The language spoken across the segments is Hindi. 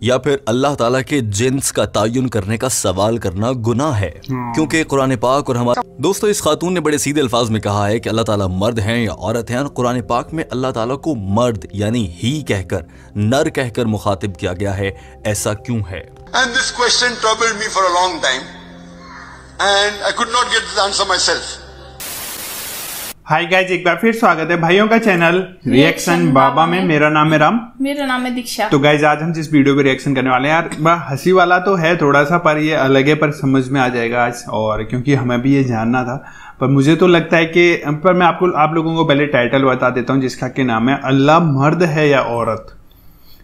या फिर अल्लाह ताला के जिन्स का तयन करने का सवाल करना गुनाह है, क्योंकि कुरान पाक और हमारे दोस्तों इस खातून ने बड़े सीधे अल्फाज में कहा है कि अल्लाह ताला मर्द हैं या औरत हैं। कुरान पाक में अल्लाह ताला को मर्द यानी ही कहकर, नर कहकर मुखातिब किया गया है, ऐसा क्यों है? And this question troubled me for a long time and I could not get the answer myself. Hi guys, एक बार फिर स्वागत है भाइयों का चैनल रिएक्शन बाबा में। मेरा नाम है राम, मेरा नाम है दीक्षा। तो गाइज आज हम जिस वीडियो पे रिएक्शन करने वाले हैं यार, हंसी वाला तो है थोड़ा सा, पर ये अलग है, पर समझ में आ जाएगा आज। और क्योंकि हमें भी ये जानना था, पर मुझे तो लगता है कि पर मैं आप लोगों को पहले टाइटल बता देता हूँ जिसका के नाम है अल्लाह मर्द है या औरत,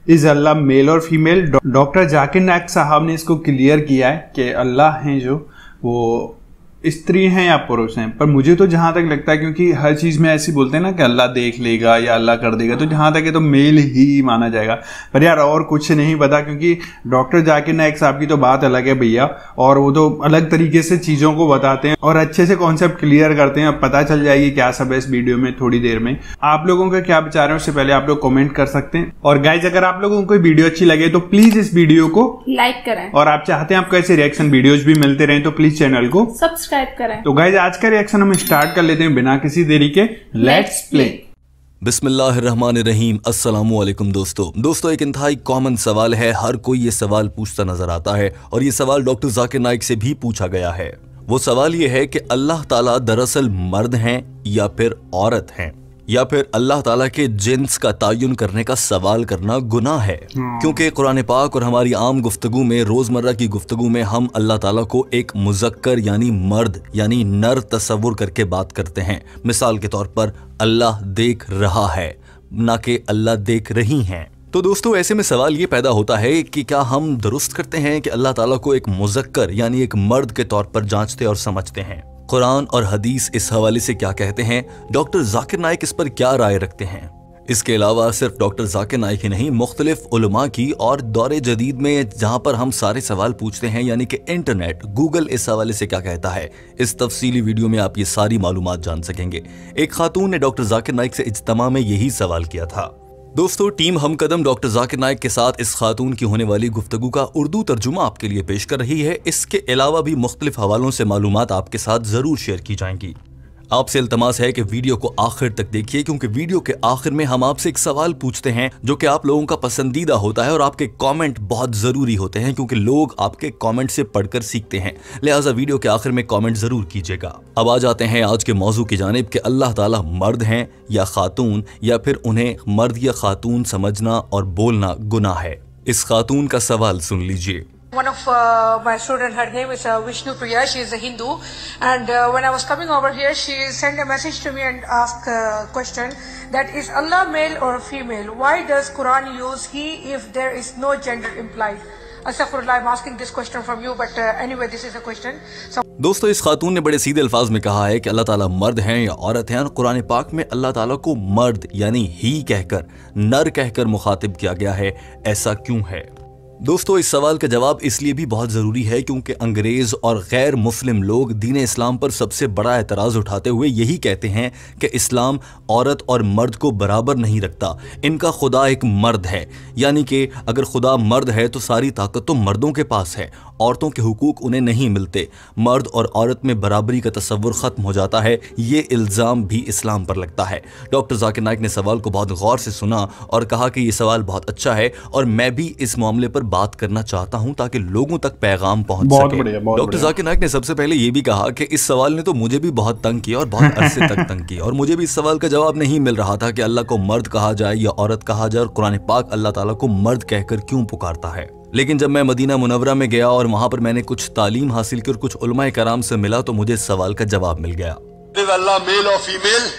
इज अल्लाह मेल और फीमेल। डॉक्टर जाकिर नाइक साहब ने इसको क्लियर किया है कि अल्लाह हैं जो वो स्त्री हैं या पुरुष हैं। पर मुझे तो जहां तक लगता है, क्योंकि हर चीज में ऐसी बोलते हैं ना कि अल्लाह देख लेगा या अल्लाह कर देगा, तो जहां तक है तो मेल ही माना जाएगा। पर यार और कुछ नहीं पता, क्योंकि डॉक्टर जाकिर नाइक साहब की तो बात अलग है भैया, और वो तो अलग तरीके से चीजों को बताते हैं और अच्छे से कॉन्सेप्ट क्लियर करते हैं। अब पता चल जाएगी क्या सब है इस वीडियो में थोड़ी देर में। आप लोगों का क्या विचार है उससे पहले आप लोग कॉमेंट कर सकते हैं। और गाइज अगर आप लोगों को वीडियो अच्छी लगे तो प्लीज इस वीडियो को लाइक करें, और आप चाहते हैं आपको ऐसे रिएक्शन वीडियोज भी मिलते रहे तो प्लीज चैनल को सब्सक्राइब करें। तो गाइज आज का रिएक्शन हम स्टार्ट कर लेते हैं बिना किसी देरी के। Let's play. बिस्मिल्लाहिर्रहमानिर्रहीम। अस्सलामु अलैकुम दोस्तों एक इंतहाई कॉमन सवाल है, हर कोई ये सवाल पूछता नजर आता है और ये सवाल डॉक्टर जाकिर नाइक से भी पूछा गया है। वो सवाल ये है कि अल्लाह ताला दरअसल मर्द हैं या फिर औरत हैं, या फिर अल्लाह ताला के जिन्स का तयन करने का सवाल करना गुनाह है, क्योंकि कुरान पाक और हमारी आम गुफ्तगू में, रोजमर्रा की गुफ्तगू में हम अल्लाह ताला को एक मुज़क्कर यानी मर्द यानी नर तस्वुर करके बात करते हैं। मिसाल के तौर पर अल्लाह देख रहा है, ना कि अल्लाह देख रही हैं। तो दोस्तों ऐसे में सवाल ये पैदा होता है कि क्या हम दुरुस्त करते हैं कि अल्लाह ताला को एक मुज़क्कर यानी एक मर्द के तौर पर जांचते और समझते हैं? कुरान और हदीस इस हवाले से क्या कहते हैं? डॉक्टर जाकिर नाइक इस पर क्या राय रखते हैं? इसके अलावा सिर्फ डॉक्टर जाकिर नाइक ही नहीं, मुख्तलिफ उलमा की और दौरे जदीद में जहां पर हम सारे सवाल पूछते हैं, यानी कि इंटरनेट, गूगल इस हवाले से क्या कहता है, इस तफसीली वीडियो में आप ये सारी मालूमात जान सकेंगे। एक खातून ने डॉक्टर जाकिर नाइक से इज्तिमा में यही सवाल किया था। दोस्तों टीम हमकदम डॉक्टर जाकिर नाइक के साथ इस खातून की होने वाली गुफ्तगू का उर्दू तर्जुमा आपके लिए पेश कर रही है। इसके अलावा भी मुख्तलिफ हवालों से मालूमात आपके साथ जरूर शेयर की जाएंगी। आपसे इल्तमास है कि वीडियो को आखिर तक देखिए, क्योंकि वीडियो के आखिर में हम आपसे एक सवाल पूछते हैं जो कि आप लोगों का पसंदीदा होता है, और आपके कमेंट बहुत जरूरी होते हैं क्योंकि लोग आपके कमेंट से पढ़कर सीखते हैं। लिहाजा वीडियो के आखिर में कमेंट जरूर कीजिएगा। अब आ जाते हैं आज के मौजू की जानिब कि अल्लाह ताला मर्द हैं या खातून, या फिर उन्हें मर्द या खातून समझना और बोलना गुनाह है। इस खातून का सवाल सुन लीजिए। One of my student, her name is Vishnu Priya. She is a Hindu, and when I was coming over here, she sent a message to me and asked a question that is Allah male or female? Why does Quran use he if there is no gender implied? Astaghfirullah, I'm asking this question from you, but anyway, this is a question. दोस्तों इस खातून ने बड़े सीधे अल्फाज में कहा है कि अल्लाह ताला मर्द हैं या औरत हैं, और कुरान पाक में अल्लाह ताला को मर्द यानी ही कहकर, नर कहकर मुखातिब किया गया है, ऐसा क्यों है? दोस्तों इस सवाल का जवाब इसलिए भी बहुत ज़रूरी है क्योंकि अंग्रेज़ और गैर मुस्लिम लोग दीन इस्लाम पर सबसे बड़ा एतराज़ उठाते हुए यही कहते हैं कि इस्लाम औरत और मर्द को बराबर नहीं रखता। इनका खुदा एक मर्द है, यानी कि अगर खुदा मर्द है तो सारी ताकत तो मर्दों के पास है, औरतों के हुकूक उन्हें नहीं मिलते, मर्द और औरत में बराबरी का तस्वुर ख़त्म हो जाता है। ये इल्ज़ाम भी इस्लाम पर लगता है। डॉक्टर जाकिर नाइक ने सवाल को बहुत गौर से सुना और कहा कि ये सवाल बहुत अच्छा है और मैं भी इस मामले पर बात करना चाहता हूं ताकि लोगों तक पैगाम पहुंच सके। डॉक्टर जाकिर नाइक ने सबसे पहले ये भी कहा कि इस सवाल ने तो मुझे भी बहुत तंग किया और बहुत अरसे तक तंग किया, और मुझे भी इस सवाल का जवाब नहीं मिल रहा था कि अल्लाह को मर्द कहा जाए या औरत कहा जाए, और कुरान पाक अल्लाह ताला को मर्द कहकर क्यों पुकारता है। लेकिन जब मैं मदीना मुनव्वरा में गया और वहां पर मैंने कुछ तालीम हासिल की और कुछ उलमाए कराम से मिला, तो मुझे इस सवाल का जवाब मिल गया। Allah male or female,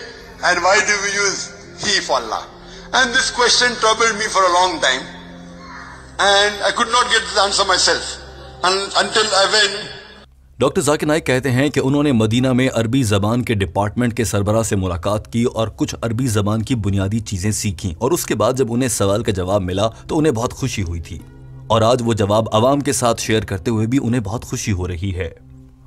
and why do we use he for Allah? And this question troubled me for a long time. And I could not get the answer myself until I went. Doctor Zakir Naik कहते हैं कि उन्होंने मदीना में अरबी ज़बान के डिपार्टमेंट के सरबराह से मुलाकात की और कुछ अरबी ज़बान की बुनियादी चीज़ें सीखीं, और उसके बाद जब उन्हें सवाल का जवाब मिला तो उन्हें बहुत खुशी हुई थी, और आज वो जवाब आवाम के साथ शेयर करते हुए भी उन्हें बहुत खुशी हो रही है।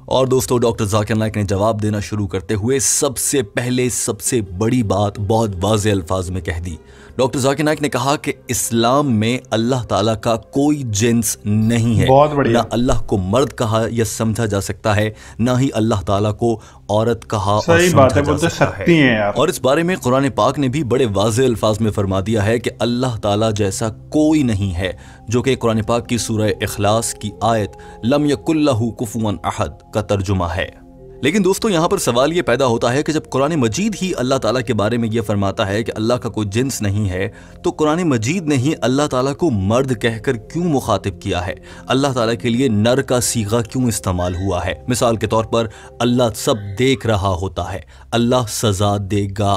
और दोस्तों डॉक्टर जाकिर नाइक ने जवाब देना शुरू करते हुए सबसे पहले सबसे बड़ी बात बहुत वाज़ेह अल्फाज में कह दी। डॉक्टर जाकिर नाइक ने कहा कि इस्लाम में अल्लाह ताला का कोई जिन्स नहीं है। बहुत बढ़िया। ना अल्लाह को मर्द कहा या समझा जा सकता है, ना ही अल्लाह ताला को औरत कहा और सही समझा बात है, जा बोलते सकता सकती हैं यार। और इस बारे में कुरान पाक ने भी बड़े वाज़ेह अल्फाज में फरमा दिया है कि अल्लाह ताला जैसा कोई नहीं है, जो कि कुरान पाक की सूरह इखलास की आयत लम यकुल्लहु कुफुवन अहद का तर्जुमा है। लेकिन दोस्तों यहाँ पर सवाल ये पैदा होता है कि जब कुरान मजीद ही अल्लाह ताला के बारे में ये फरमाता है कि अल्लाह का कोई जिन्स नहीं है, तो कुरान मजीद ने ही अल्लाह ताला को मर्द कहकर क्यों मुखातिब किया है? अल्लाह ताला के लिए नर का सीगा क्यों इस्तेमाल हुआ है? मिसाल के तौर पर अल्लाह सब देख रहा होता है, अल्लाह सजा देगा,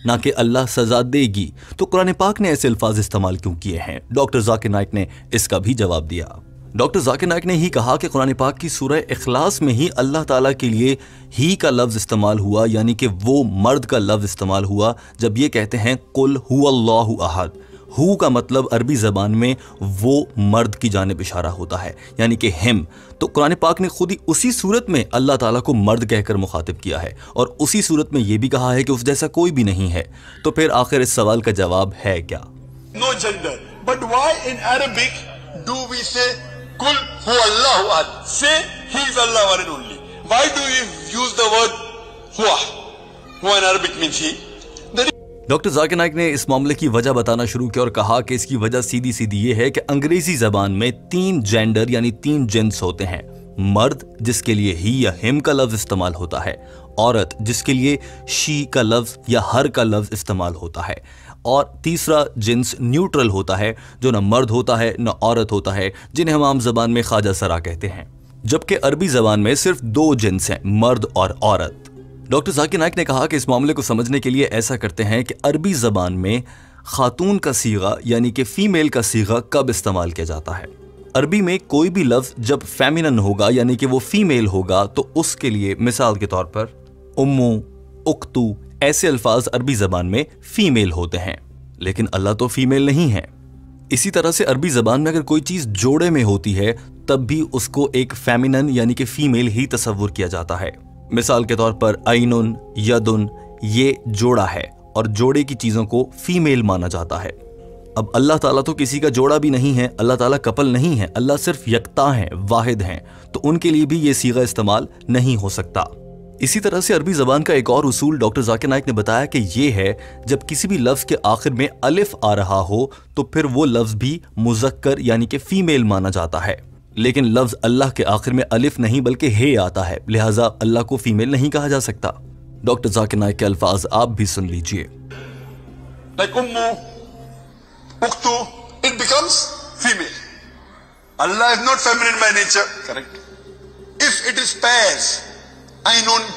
ना कि अल्लाह सजा देगी। तो कुरान पाक ने ऐसे अल्फाज इस्तेमाल क्यों किए हैं? डॉक्टर जाकिर नाइक ने इसका भी जवाब दिया। डॉक्टर जाकिर नाइक ने ही कहा कि कुरान पाक की सूरह इखलास में ही अल्लाह ताला के लिए ही का लफ्ज़ इस्तेमाल हुआ, यानी कि वो मर्द का लफ्ज़ इस्तेमाल हुआ जब ये कहते हैं कुल हुवल्लाहु अहद। हु का मतलब अरबी ज़बान में वो मर्द की जानिब इशारा होता है, यानी कि हिम। तो कुरान पाक ने खुद ही उसी सूरत में अल्लाह ताला को मर्द कहकर मुखातिब किया है और उसी सूरत में ये भी कहा है कि उस जैसा कोई भी नहीं है। तो फिर आखिर इस सवाल का जवाब है क्या? No gender. But why in Arabic do we say Kul hu Allahu ahad? Say he is Allah one and only. Why do we use the word huwa? Huwa in Arabic means he. Doctor Zakir Naik ने इस मामले की वजह बताना शुरू किया और कहा कि इसकी वजह सीधी सीधी ये है कि अंग्रेजी जबान में 3 जेंडर यानी 3 जिन्स होते हैं। मर्द जिसके लिए ही या हिम का लफ्ज इस्तेमाल होता है, औरत जिसके लिए शी का लफ्ज या हर का लफ्ज इस्तेमाल होता है, और तीसरा जिन्स न्यूट्रल होता है जो न मर्द होता है न औरत होता है, जिन्हें हम आम जबान में ख्वाजा सरा कहते हैं। जबकि अरबी जबान में सिर्फ 2 जिन्स हैं, मर्द और औरत। डॉक्टर जाकिर नाइक ने कहा कि इस मामले को समझने के लिए ऐसा करते हैं कि अरबी जबान में खातून का सीगा यानी कि फीमेल का सीगा कब इस्तेमाल किया जाता है। अरबी में कोई भी लफ्ज जब फेमिनन होगा यानी कि वो फीमेल होगा तो उसके लिए मिसाल के तौर पर उम्मू, उक्तू ऐसे अल्फाज अरबी जबान में फीमेल होते हैं, लेकिन अल्लाह तो फीमेल नहीं है। इसी तरह से अरबी जबान में अगर कोई चीज जोड़े में होती है तब भी उसको एक फेमिनन यानी कि फीमेल ही तस्वुर किया जाता है। मिसाल के तौर पर आइनुन, यदुन ये जोड़ा है और जोड़े की चीजों को फीमेल माना जाता है। अब अल्लाह ताला तो किसी का जोड़ा भी नहीं है, अल्लाह ताला कपल नहीं है, अल्लाह सिर्फ यकता है, वाहिद हैं, तो उनके लिए भी ये सीगा इस्तेमाल नहीं हो सकता। इसी तरह से अरबी जबान का एक और उसूल डॉक्टर जाकिर नाइक ने बताया कि ये है जब किसी भी लफ्ज के आखिर में अलिफ आ रहा हो तो फिर वो लफ्ज भी मुज़क्कर यानी कि फीमेल माना जाता है। लेकिन लफ्ज अल्लाह के आखिर में अलिफ नहीं बल्कि हे आता है, लिहाजा अल्लाह को फीमेल नहीं कहा जा सकता। डॉक्टर जाकिर नाइक के अल्फाज आप भी सुन लीजिए। Like ummu, uktu, it becomes female. Allah is not feminine by nature. Correct. If it is pairs, ainun,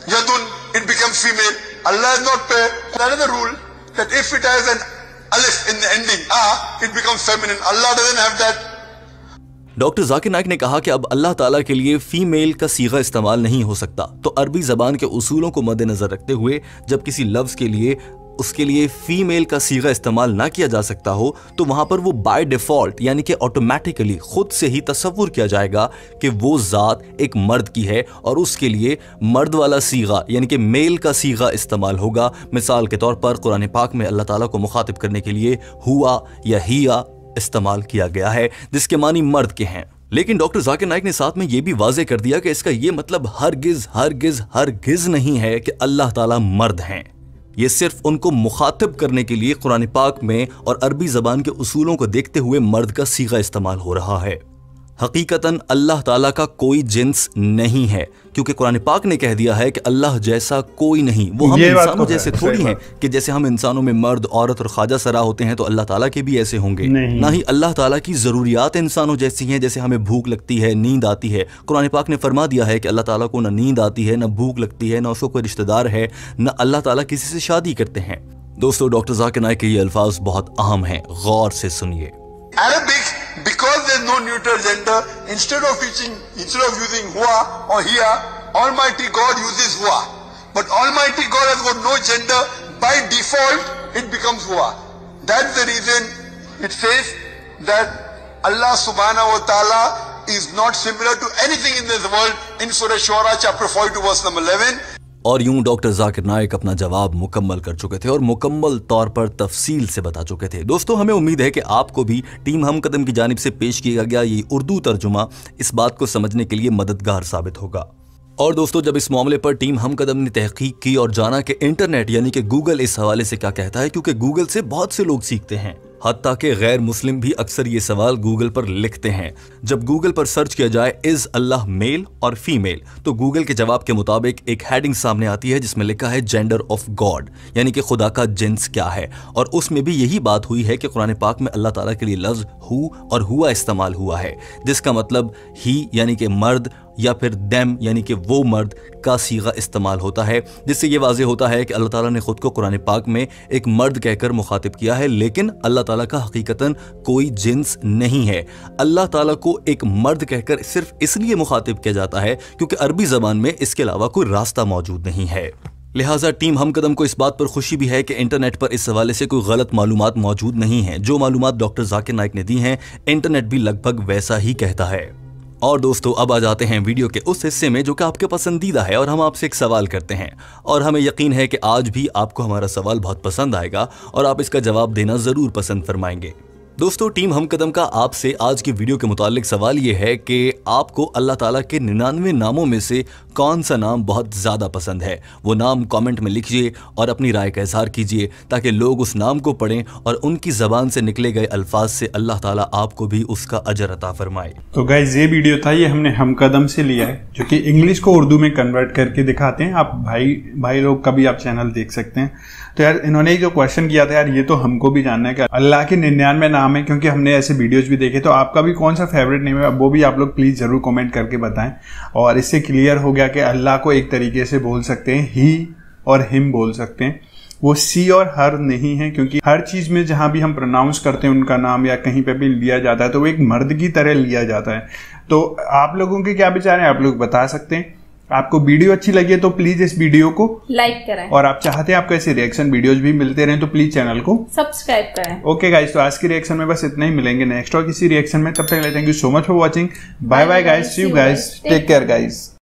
yadun, it becomes female. Allah is not pair. Another rule that if it has an alif in the ending, it becomes feminine. Allah doesn't have that. Doctor Zakir Naik ने कहा कि अब अल्लाह ताला के लिए फीमेल का सीगा इस्तेमाल नहीं हो सकता, तो अरबी जबान के उसूलों को मद्देनजर रखते हुए जब किसी लफ्ज के लिए उसके लिए फीमेल का सीगा इस्तेमाल ना किया जा सकता हो तो वहां पर वो बाय डिफॉल्ट यानी कि ऑटोमेटिकली खुद से ही तस्वुर किया जाएगा कि वो जात एक मर्द की है और उसके लिए मर्द वाला सीगा यानी कि मेल का सीगा इस्तेमाल होगा। मिसाल के तौर पर कुरान पाक में अल्लाह ताला को मुखातिब करने के लिए हुआ या हिया इस्तेमाल किया गया है जिसके मानी मर्द के हैं। लेकिन डॉक्टर जाकिर नाइक ने साथ में यह भी वाजे कर दिया कि इसका यह मतलब हरगिज हरगिज हरगिज नहीं है कि अल्लाह ताला मर्द हैं। ये सिर्फ उनको मुखातिब करने के लिए कुरान पाक में और अरबी जबान के उसूलों को देखते हुए मर्द का सीगा इस्तेमाल हो रहा है। हकीकतन अल्लाह ताला का कोई जिन्स नहीं है क्योंकि कुरान पाक ने कह दिया है कि अल्लाह जैसा कोई नहीं। वो हम इंसानों जैसे थोड़ी हैं कि जैसे हम इंसानों में मर्द, औरत और ख्वाजा सरा होते हैं तो अल्लाह ताला के भी ऐसे होंगे। ना ही अल्लाह ताला की ज़रूरियात इंसानों जैसी हैं, जैसे हमें भूख लगती है, नींद आती है। कुरान पाक ने फरमा दिया है कि अल्लाह ताला को न नींद आती है, न भूख लगती है, न उसको कोई रिश्तेदार है, न अल्लाह ताला किसी से शादी करते हैं। दोस्तों, डॉक्टर जाकिर नाइक के ये अल्फाज बहुत अहम हैं, गौर से सुनिए। Arabic, because there's no neutral gender, instead of using huwa or hiya, Almighty God uses huwa. But Almighty God has got no gender. By default, it becomes huwa. That's the reason it says that Allah subhanahu wa ta'ala is not similar to anything in this world in Surah Shura chapter 42 verse number 11. और यूं डॉक्टर जाकिर नाइक अपना जवाब मुकम्मल कर चुके थे और मुकम्मल तौर पर तफसील से बता चुके थे। दोस्तों, हमें उम्मीद है कि आपको भी टीम हम कदम की जानिब से पेश किया गया ये उर्दू तर्जुमा इस बात को समझने के लिए मददगार साबित होगा। और दोस्तों, जब इस मामले पर टीम हम कदम ने तहकीक की और जाना कि इंटरनेट यानी कि गूगल इस हवाले से क्या कहता है, क्योंकि गूगल से बहुत से लोग सीखते हैं, हत्ता कि गैर मुस्लिम भी अक्सर ये सवाल गूगल पर लिखते हैं। जब गूगल पर सर्च किया जाए इज अल्लाह मेल और फीमेल, तो गूगल के जवाब के मुताबिक एक हेडिंग सामने आती है जिसमें लिखा है जेंडर ऑफ गॉड, यानी कि खुदा का जिन्स क्या है। और उसमें भी यही बात हुई है कि कुरान पाक में अल्लाह ताला के लिए लफ्ज हु और हुआ इस्तेमाल हुआ है, जिसका मतलब ही यानी कि मर्द या फिर देम यानी कि वो मर्द का सीगा इस्तेमाल होता है, जिससे ये वाज़ेह होता है कि अल्लाह ताला ने खुद को कुरान पाक में एक मर्द कहकर मुखातिब किया है, लेकिन अल्लाह ताला का हकीकतन कोई जिन्स नहीं है। अल्लाह ताला को एक मर्द कहकर सिर्फ इसलिए मुखातिब किया जाता है क्योंकि अरबी ज़बान में इसके अलावा कोई रास्ता मौजूद नहीं है। लिहाजा टीम हम कदम को इस बात पर खुशी भी है कि इंटरनेट पर इस हवाले से कोई गलत मालूमात मौजूद नहीं है। जो मालूमात डॉक्टर जाकिर नाइक ने दी हैं, इंटरनेट भी लगभग वैसा ही कहता है। और दोस्तों, अब आ जाते हैं वीडियो के उस हिस्से में जो कि आपके पसंदीदा है और हम आपसे एक सवाल करते हैं और हमें यकीन है कि आज भी आपको हमारा सवाल बहुत पसंद आएगा और आप इसका जवाब देना जरूर पसंद फरमाएंगे। दोस्तों, टीम हम कदम का आपसे आज की वीडियो के मुतालिक सवाल ये है कि आपको अल्लाह ताला के 99 नामों में से कौन सा नाम बहुत ज़्यादा पसंद है। वो नाम कमेंट में लिखिए और अपनी राय का इजहार कीजिए ताकि लोग उस नाम को पढ़ें और उनकी ज़बान से निकले गए अल्फाज से अल्लाह ताला आपको भी उसका अजर अता फरमाए। तो गाइस, ये वीडियो था, ये हमने हम कदम से लिया है, जो कि इंग्लिश को उर्दू में कन्वर्ट करके दिखाते हैं। आप भाई लोग का भी आप चैनल देख सकते हैं। तो यार, इन्होंने जो क्वेश्चन किया था यार, ये तो हमको भी जानना है कि अल्लाह के 99 नाम है, क्योंकि हमने ऐसे वीडियोज भी देखे। तो आपका भी कौन सा फेवरेट नेम है, वो भी आप लोग प्लीज जरूर कमेंट करके बताएं। और इससे क्लियर हो गया कि अल्लाह को एक तरीके से बोल सकते हैं ही और हिम बोल सकते हैं, वो सी और हर नहीं है, क्योंकि हर चीज में जहां भी हम प्रोनाउंस करते हैं उनका नाम या कहीं पे भी लिया जाता है तो वो एक मर्द की तरह लिया जाता है। तो आप लोगों के क्या विचार हैं, आप लोग बता सकते हैं। आपको वीडियो अच्छी लगी है तो प्लीज इस वीडियो को लाइक करें और आप चाहते हैं आपको ऐसे रिएक्शन वीडियोज भी मिलते रहें तो प्लीज चैनल को सब्सक्राइब करें। ओके गाइस, तो आज की रिएक्शन में बस इतना ही। मिलेंगे नेक्स्ट और किसी रिएक्शन में, तब तक thank you so much for watching. Bye bye guys, see you guys, take care guys.